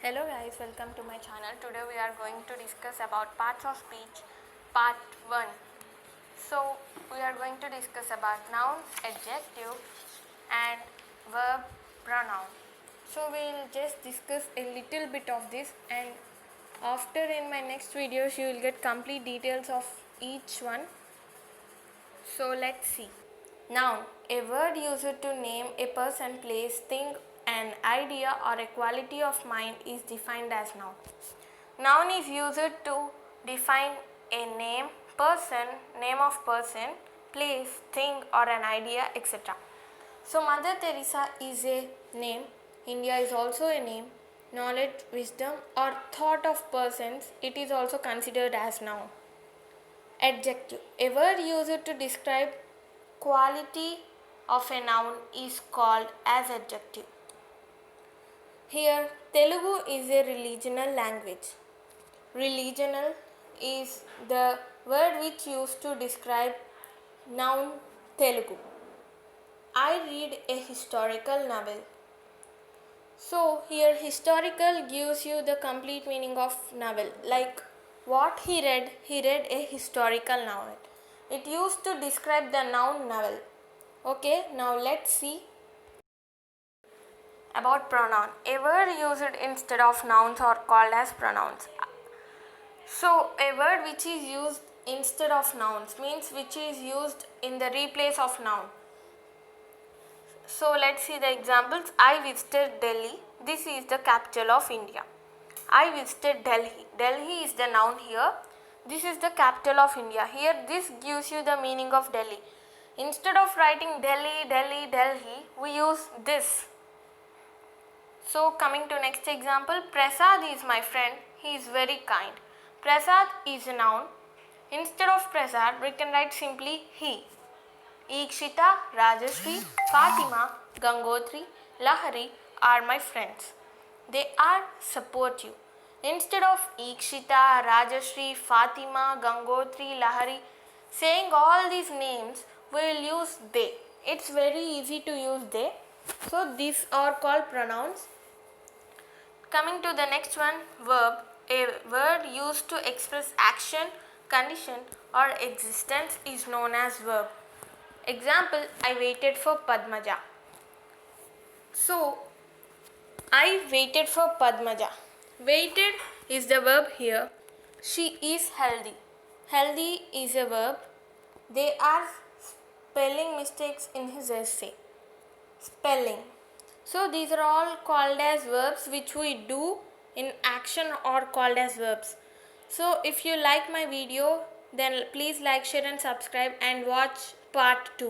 Hello guys, welcome to my channel. Today we are going to discuss about parts of speech part 1. So we are going to discuss about noun, adjective and verb, pronoun. So we will just discuss a little bit of this, and after in my next videos you will get complete details of each one. So let's see. Noun, a word used to name a person, place, thing, an idea or a quality of mind is defined as noun. Noun is used to define a name, person, name of person, place, thing or an idea, etc. So Mother Teresa is a name, India is also a name, knowledge, wisdom or thought of persons, it is also considered as noun. Adjective, a word used to describe quality of a noun is called as adjective. Here, Telugu is a religional language. Religional is the word which used to describe noun Telugu. I read a historical novel. So here historical gives you the complete meaning of novel. Like what he read a historical novel. It used to describe the noun novel. Okay, now let's see about pronoun. A word used instead of nouns are called as pronouns. So a word which is used instead of nouns means which is used in the replace of noun. So let's see the examples. I visited Delhi. This is the capital of India. I visited Delhi. Delhi is the noun here. This is the capital of India. Here this gives you the meaning of Delhi. Instead of writing Delhi, Delhi, Delhi, we use this. So coming to next example, Prasad is my friend. He is very kind. Prasad is a noun. Instead of Prasad, we can write simply he. Ikshita, Rajashri, Fatima, Gangotri, Lahari are my friends. They are supportive. Instead of Ikshita, Rajashri, Fatima, Gangotri, Lahari, saying all these names, we will use they. It's very easy to use they. So these are called pronouns. Coming to the next one, verb. A word used to express action, condition or existence is known as verb. Example, I waited for Padmaja. So, I waited for Padmaja. Waited is the verb here. She is healthy. Healthy is a verb. There are spelling mistakes in his essay. Spelling. So, these are all called as verbs which we do in action or called as verbs. So, if you like my video, then please like, share and subscribe and watch part 2.